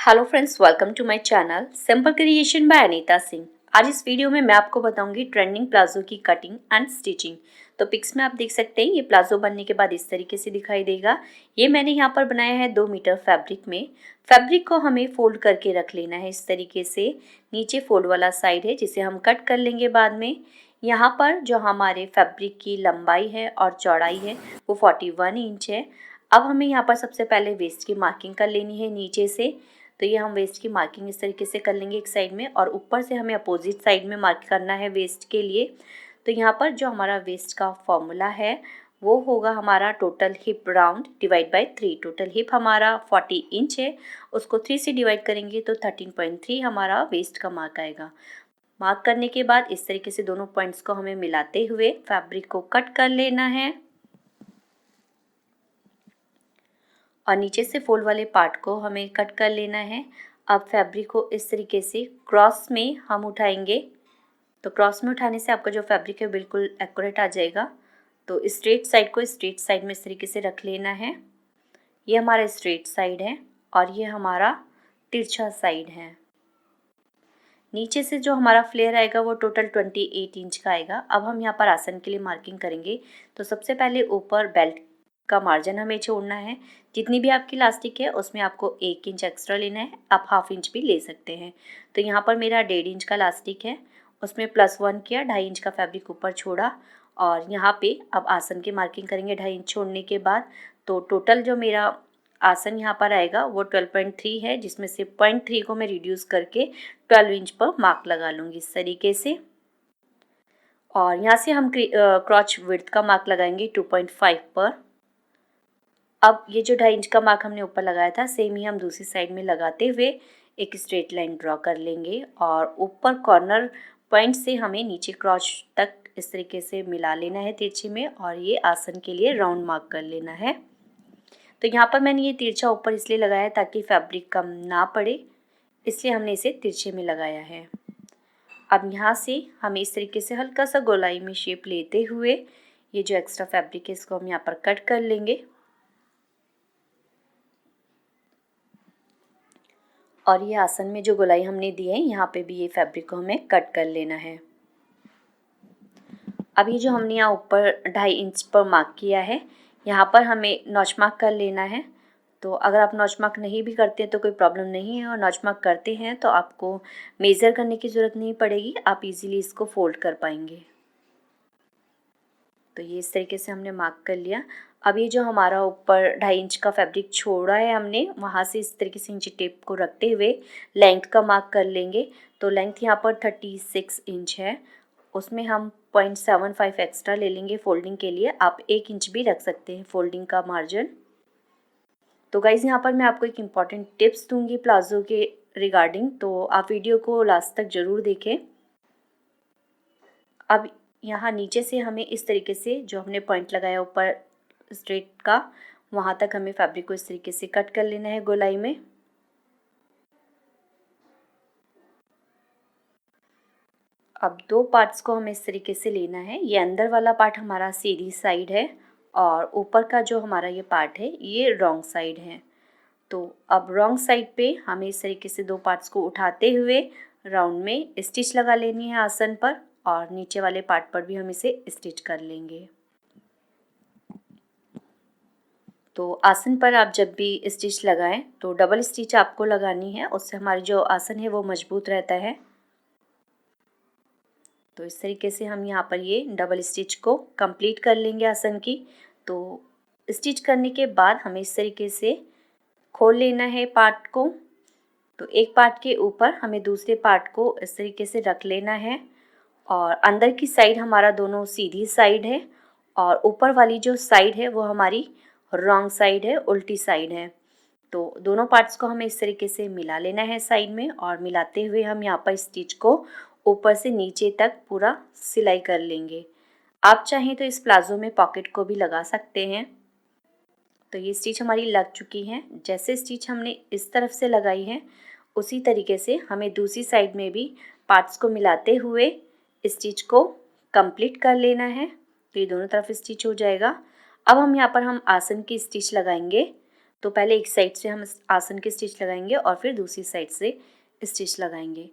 Hello friends, welcome to my channel simple creation by Anita Singh. आज इस video में मैं आपको बताऊंगी ट्रेंडिंग प्लाजो की कटिंग एंड स्टिचिंग। तो पिक्स में आप देख सकते हैं ये प्लाजो बनने के बाद इस तरीके से दिखाई देगा। ये मैंने यहाँ पर बनाया है 2 मीटर फैब्रिक में। फैब्रिक को हमें फोल्ड करके रख लेना है इस तरीके से। नीचे फोल्ड वाला साइड है जिसे हम कट कर लेंगे बाद में। यहाँ पर जो हमारे फैब्रिक की लंबाई है और चौड़ाई है वो 41 इंच है। अब हमें यहाँ पर सबसे पहले वेस्ट की मार्किंग कर लेनी है नीचे से। तो ये हम वेस्ट की मार्किंग इस तरीके से कर लेंगे एक साइड में, और ऊपर से हमें अपोजिट साइड में मार्क करना है वेस्ट के लिए। तो यहाँ पर जो हमारा वेस्ट का फॉर्मूला है वो होगा हमारा total hip round divide by 3। Total hip हमारा 40 इंच है, उसको 3 से डिवाइड करेंगे तो 13.3 हमारा वेस्ट का मार्क आएगा। मार्क करने के बाद इस तरीके से दोनों पॉइंट्स को हमें मिलाते हुए फैब्रिक को कट कर लेना है, और नीचे से फोल्ड वाले पार्ट को हमें कट कर लेना है। अब फैब्रिक को इस तरीके से क्रॉस में हम उठाएंगे। तो क्रॉस में उठाने से आपका जो फैब्रिक है बिल्कुल एक्यूरेट आ जाएगा। तो स्ट्रेट साइड को स्ट्रेट साइड में इस तरीके से रख लेना है। ये हमारा स्ट्रेट साइड है और ये हमारा तिरछा साइड है। नीचे से जो हमारा फ्लेयर आएगा वो टोटल 28 इंच का आएगा। अब हम यहाँ पर आसन के लिए मार्किंग करेंगे। तो सबसे पहले ऊपर बेल्ट का मार्जिन हमें छोड़ना है। जितनी भी आपकी इलास्टिक है उसमें आपको 1 इंच एक्स्ट्रा लेना है, आप हाफ इंच भी ले सकते हैं। तो यहाँ पर मेरा 1.5 इंच का इलास्टिक है, उसमें +1 किया, 2.5 इंच का फैब्रिक ऊपर छोड़ा, और यहाँ पे अब आसन की मार्किंग करेंगे 2.5 इंच छोड़ने के बाद। तो टोटल जो मेरा आसन यहाँ पर आएगा वो 12.3 है, जिसमें से 0.3 को मैं रिड्यूस करके 12 इंच पर मार्क लगा लूँगी इस तरीके से। और यहाँ से हम क्रॉच विड्थ का मार्क लगाएंगे 2.5 पर। अब ये जो 2.5 इंच का मार्क हमने ऊपर लगाया था सेम ही हम दूसरी साइड में लगाते हुए एक स्ट्रेट लाइन ड्रॉ कर लेंगे, और ऊपर कॉर्नर पॉइंट से हमें नीचे क्रॉच तक इस तरीके से मिला लेना है तिरछे में, और ये आसन के लिए राउंड मार्क कर लेना है। तो यहाँ पर मैंने ये तिरछा ऊपर इसलिए लगाया है ताकि फैब्रिक कम ना पड़े, इसलिए हमने इसे तिरछे में लगाया है। अब यहाँ से हमें इस तरीके से हल्का सा गोलाई में शेप लेते हुए ये जो एक्स्ट्रा फैब्रिक है इसको हम यहाँ पर कट कर लेंगे, और ये आसन में जो गोलाई हमने दी है यहाँ पे भी ये फैब्रिक को हमें कट कर लेना है। अब ये जो हमने यहाँ ऊपर 2.5 इंच पर मार्क किया है यहाँ पर हमें नॉच मार्क कर लेना है। तो अगर आप नॉच मार्क नहीं भी करते हैं तो कोई प्रॉब्लम नहीं है, और नॉच मार्क करते हैं तो आपको मेज़र करने की ज़रूरत नहीं पड़ेगी, आप इजीली इसको फोल्ड कर पाएंगे। तो ये इस तरीके से हमने मार्क कर लिया। अब ये जो हमारा ऊपर 2.5 इंच का फैब्रिक छोड़ा है हमने, वहाँ से इस तरीके से इंची टेप को रखते हुए लेंथ का मार्क कर लेंगे। तो लेंथ यहाँ पर 36 इंच है, उसमें हम 0.75 एक्स्ट्रा ले लेंगे फोल्डिंग के लिए। आप 1 इंच भी रख सकते हैं फोल्डिंग का मार्जिन। तो गाइज़ यहाँ पर मैं आपको एक इम्पॉर्टेंट टिप्स दूंगी प्लाजो के रिगार्डिंग, तो आप वीडियो को लास्ट तक ज़रूर देखें। अब यहाँ नीचे से हमें इस तरीके से जो हमने पॉइंट लगाया ऊपर स्ट्रेट का, वहाँ तक हमें फैब्रिक को इस तरीके से कट कर लेना है गोलाई में। अब 2 पार्ट्स को हमें इस तरीके से लेना है। ये अंदर वाला पार्ट हमारा सीधी साइड है, और ऊपर का जो हमारा ये पार्ट है ये रॉन्ग साइड है। तो अब रॉन्ग साइड पे हमें इस तरीके से 2 पार्ट्स को उठाते हुए राउंड में स्टिच लगा लेनी है आसन पर, और नीचे वाले पार्ट पर भी हम इसे स्टिच कर लेंगे। तो आसन पर आप जब भी स्टिच लगाएं तो डबल स्टिच आपको लगानी है, उससे हमारी जो आसन है वो मजबूत रहता है। तो इस तरीके से हम यहाँ पर ये डबल स्टिच को कंप्लीट कर लेंगे आसन की। तो स्टिच करने के बाद हमें इस तरीके से खोल लेना है पार्ट को। तो एक पार्ट के ऊपर हमें दूसरे पार्ट को इस तरीके से रख लेना है, और अंदर की साइड हमारा दोनों सीधी साइड है, और ऊपर वाली जो साइड है वो हमारी रॉन्ग साइड है, उल्टी साइड है। तो दोनों पार्ट्स को हमें इस तरीके से मिला लेना है साइड में, और मिलाते हुए हम यहाँ पर स्टिच को ऊपर से नीचे तक पूरा सिलाई कर लेंगे। आप चाहें तो इस प्लाजो में पॉकेट को भी लगा सकते हैं। तो ये स्टिच हमारी लग चुकी है। जैसे स्टिच हमने इस तरफ से लगाई है उसी तरीके से हमें दूसरी साइड में भी पार्ट्स को मिलाते हुए स्टिच को कंप्लीट कर लेना है। तो ये दोनों तरफ स्टिच हो जाएगा। अब हम यहाँ पर आसन की स्टिच लगाएंगे। तो पहले एक साइड से हम आसन की स्टिच लगाएंगे और फिर दूसरी साइड से स्टिच लगाएंगे।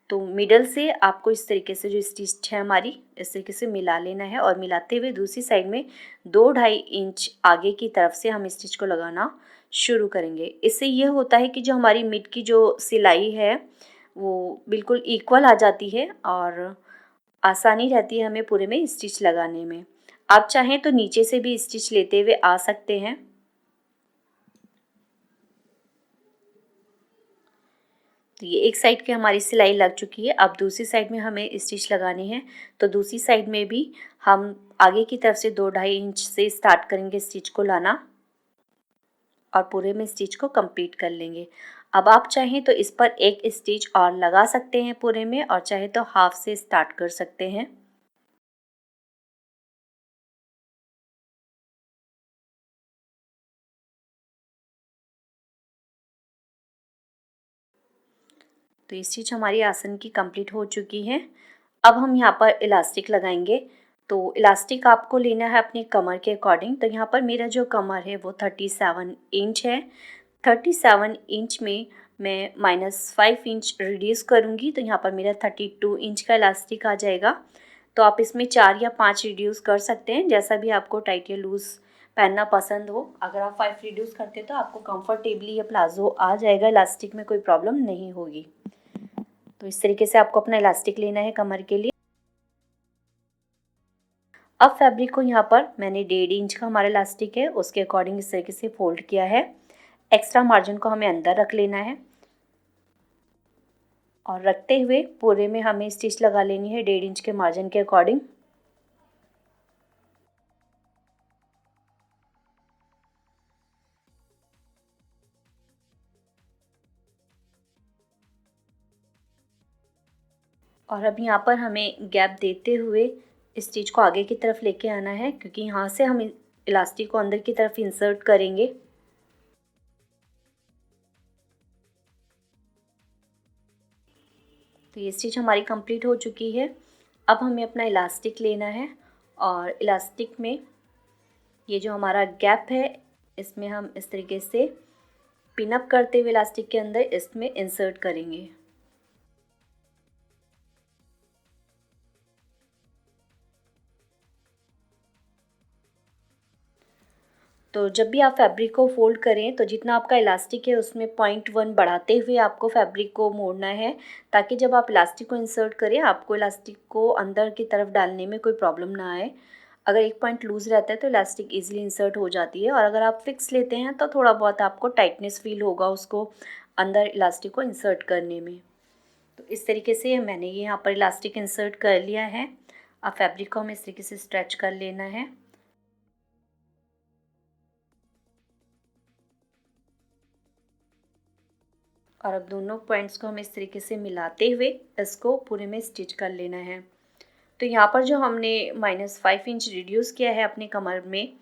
तो मिडल से आपको इस तरीके से जो स्टिच है हमारी, इस तरीके से मिला लेना है और मिलाते हुए दूसरी साइड में 2-2.5 इंच आगे की तरफ से हम स्टिच को लगाना शुरू करेंगे। इससे ये होता है कि जो हमारी मिड की जो सिलाई है वो बिल्कुल इक्वल आ जाती है और आसानी रहती है हमें पूरे में स्टिच लगाने में। आप चाहें तो नीचे से भी स्टिच लेते हुए आ सकते हैं। तो ये एक साइड की हमारी सिलाई लग चुकी है। अब दूसरी साइड में हमें स्टिच लगानी है। तो दूसरी साइड में भी हम आगे की तरफ से 2-2.5 इंच से स्टार्ट करेंगे स्टिच को लाना और पूरे में स्टिच को कंप्लीट कर लेंगे। अब आप चाहें तो इस पर एक स्टिच और लगा सकते हैं पूरे में, और चाहे तो हाफ से स्टार्ट कर सकते हैं। तो ये स्टिच हमारी आसन की कंप्लीट हो चुकी है। अब हम यहाँ पर इलास्टिक लगाएंगे। तो इलास्टिक आपको लेना है अपनी कमर के अकॉर्डिंग। तो यहाँ पर मेरा जो कमर है वो 37 इंच है। 37 इंच में मैं -5 इंच रिड्यूस करूँगी, तो यहाँ पर मेरा 32 इंच का इलास्टिक आ जाएगा। तो आप इसमें 4 या 5 रिड्यूस कर सकते हैं, जैसा भी आपको टाइट या लूज़ पहनना पसंद हो। अगर आप 5 रिड्यूस करते हैं तो आपको कंफर्टेबली ये प्लाजो आ जाएगा, इलास्टिक में कोई प्रॉब्लम नहीं होगी। तो इस तरीके से आपको अपना इलास्टिक लेना है कमर के लिए। अब फैब्रिक को यहाँ पर मैंने 1.5 इंच का हमारा इलास्टिक है उसके अकॉर्डिंग इस तरीके से फोल्ड किया है। एक्स्ट्रा मार्जिन को हमें अंदर रख लेना है और रखते हुए पूरे में हमें स्टिच लगा लेनी है 1.5 इंच के मार्जिन के अकॉर्डिंग। और अब यहाँ पर हमें गैप देते हुए स्टिच को आगे की तरफ लेके आना है, क्योंकि यहाँ से हम इलास्टिक को अंदर की तरफ इंसर्ट करेंगे। तो ये स्टिच हमारी कंप्लीट हो चुकी है। अब हमें अपना इलास्टिक लेना है और इलास्टिक में ये जो हमारा गैप है इसमें हम इस तरीके से पिन अप करते हुए इलास्टिक के अंदर इसमें इंसर्ट करेंगे। तो जब भी आप फैब्रिक को फोल्ड करें तो जितना आपका इलास्टिक है उसमें 0.1 बढ़ाते हुए आपको फैब्रिक को मोड़ना है, ताकि जब आप इलास्टिक को इंसर्ट करें आपको इलास्टिक को अंदर की तरफ डालने में कोई प्रॉब्लम ना आए। अगर एक पॉइंट लूज़ रहता है तो इलास्टिक ईजिली इंसर्ट हो जाती है, और अगर आप फिक्स लेते हैं तो थोड़ा बहुत आपको टाइटनेस फील होगा उसको अंदर इलास्टिक को इंसर्ट करने में। तो इस तरीके से मैंने ये यहाँ पर इलास्टिक इंसर्ट कर लिया है। अब फैब्रिक को हमें इस तरीके से स्ट्रेच कर लेना है और अब दोनों पॉइंट्स को हमें इस तरीके से मिलाते हुए इसको पूरे में स्टिच कर लेना है। तो यहाँ पर जो हमने -5 इंच रिड्यूस किया है अपने कमर में,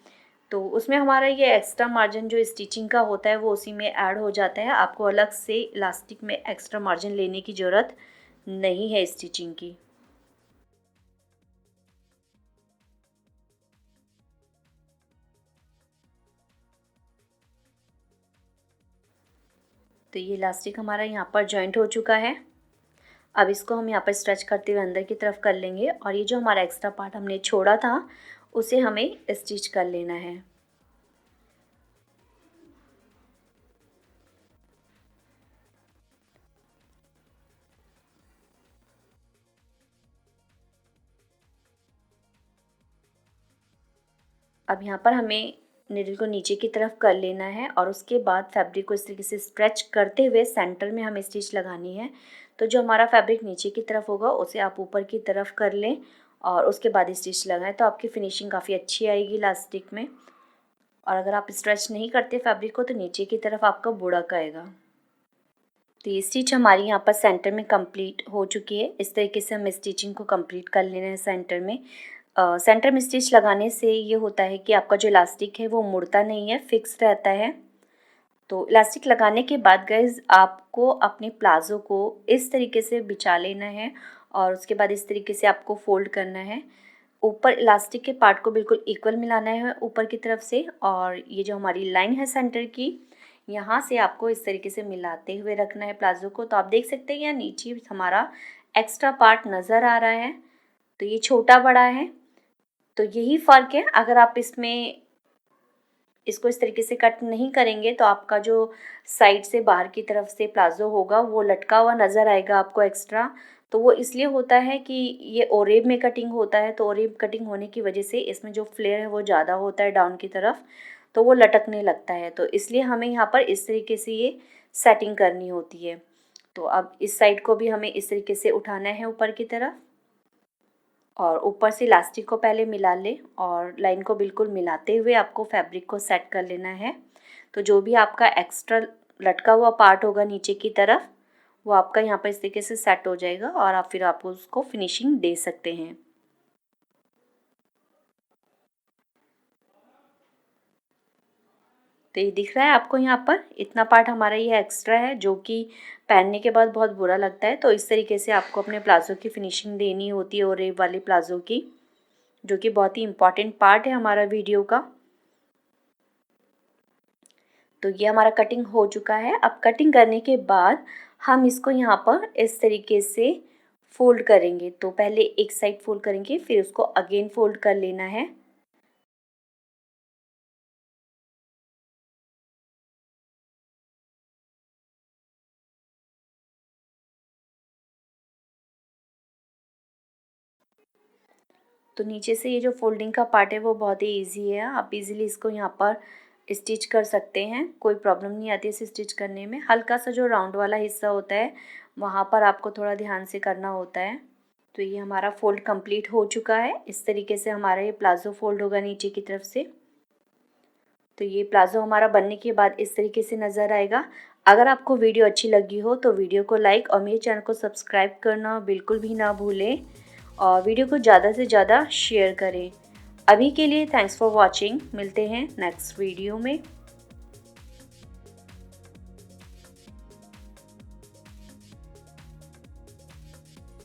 तो उसमें हमारा ये एक्स्ट्रा मार्जिन जो स्टिचिंग का होता है वो उसी में ऐड हो जाता है। आपको अलग से इलास्टिक में एक्स्ट्रा मार्जिन लेने की ज़रूरत नहीं है स्टिचिंग की। तो ये इलास्टिक हमारा यहाँ पर जॉइंट हो चुका है। अब इसको हम यहाँ पर स्ट्रेच करते हुए अंदर की तरफ कर लेंगे और ये जो हमारा एक्स्ट्रा पार्ट हमने छोड़ा था उसे हमें स्टिच कर लेना है। अब यहाँ पर हमें निडल को नीचे की तरफ कर लेना है और उसके बाद फैब्रिक को इस तरीके से स्ट्रेच करते हुए सेंटर में हमें स्टिच लगानी है। तो जो हमारा फैब्रिक नीचे की तरफ होगा उसे आप ऊपर की तरफ कर लें और उसके बाद स्टिच लगाएं, तो आपकी फिनिशिंग काफ़ी अच्छी आएगी इलास्टिक में। और अगर आप स्ट्रेच नहीं करते फैब्रिक को तो नीचे की तरफ आपका बुड़क आएगा। तो ये स्टिच हमारी यहाँ पर सेंटर में कंप्लीट हो चुकी है। इस तरीके से हम स्टिचिंग को कंप्लीट कर लेना है सेंटर में। सेंटर में स्टिच लगाने से ये होता है कि आपका जो इलास्टिक है वो मुड़ता नहीं है, फिक्स रहता है। तो इलास्टिक लगाने के बाद गाइज आपको अपने प्लाज़ो को इस तरीके से बिछा लेना है और उसके बाद इस तरीके से आपको फोल्ड करना है। ऊपर इलास्टिक के पार्ट को बिल्कुल इक्वल मिलाना है ऊपर की तरफ से, और ये जो हमारी लाइन है सेंटर की यहाँ से आपको इस तरीके से मिलाते हुए रखना है प्लाज़ो को। तो आप देख सकते हैं यहाँ नीचे हमारा एक्स्ट्रा पार्ट नज़र आ रहा है, तो ये छोटा बड़ा है। तो यही फ़र्क है, अगर आप इसको इस तरीके से कट नहीं करेंगे तो आपका जो साइड से बाहर की तरफ से प्लाज़ो होगा वो लटका हुआ नज़र आएगा आपको एक्स्ट्रा। तो वो इसलिए होता है कि ये ओरेब में कटिंग होता है, तो ओरेब कटिंग होने की वजह से इसमें जो फ्लेयर है वो ज़्यादा होता है डाउन की तरफ, तो वो लटकने लगता है। तो इसलिए हमें यहाँ पर इस तरीके से ये सेटिंग करनी होती है। तो अब इस साइड को भी हमें इस तरीके से उठाना है ऊपर की तरफ, और ऊपर से इलास्टिक को पहले मिला लें और लाइन को बिल्कुल मिलाते हुए आपको फैब्रिक को सेट कर लेना है। तो जो भी आपका एक्स्ट्रा लटका हुआ पार्ट होगा नीचे की तरफ, वो आपका यहाँ पर इस तरीके से सेट हो जाएगा और फिर आप उसको फिनिशिंग दे सकते हैं। तो ये दिख रहा है आपको, यहाँ पर इतना पार्ट हमारा ये एक्स्ट्रा है जो कि पहनने के बाद बहुत बुरा लगता है। तो इस तरीके से आपको अपने प्लाज़ो की फिनिशिंग देनी होती है, और ये वाले प्लाज़ो की, जो कि बहुत ही इम्पॉर्टेंट पार्ट है हमारा वीडियो का। तो ये हमारा कटिंग हो चुका है। अब कटिंग करने के बाद हम इसको यहाँ पर इस तरीके से फोल्ड करेंगे। तो पहले एक साइड फोल्ड करेंगे, फिर उसको अगेन फोल्ड कर लेना है। तो नीचे से ये जो फोल्डिंग का पार्ट है वो बहुत ही इजी है, आप इजीली इसको यहाँ पर स्टिच कर सकते हैं, कोई प्रॉब्लम नहीं आती इसे स्टिच करने में। हल्का सा जो राउंड वाला हिस्सा होता है वहाँ पर आपको थोड़ा ध्यान से करना होता है। तो ये हमारा फोल्ड कंप्लीट हो चुका है। इस तरीके से हमारा ये प्लाज़ो फोल्ड होगा नीचे की तरफ से। तो ये प्लाज़ो हमारा बनने के बाद इस तरीके से नज़र आएगा। अगर आपको वीडियो अच्छी लगी हो तो वीडियो को लाइक और मेरे चैनल को सब्सक्राइब करना बिल्कुल भी ना भूलें, और वीडियो को ज़्यादा से ज़्यादा शेयर करें। अभी के लिए थैंक्स फॉर वॉचिंग, मिलते हैं नेक्स्ट वीडियो में।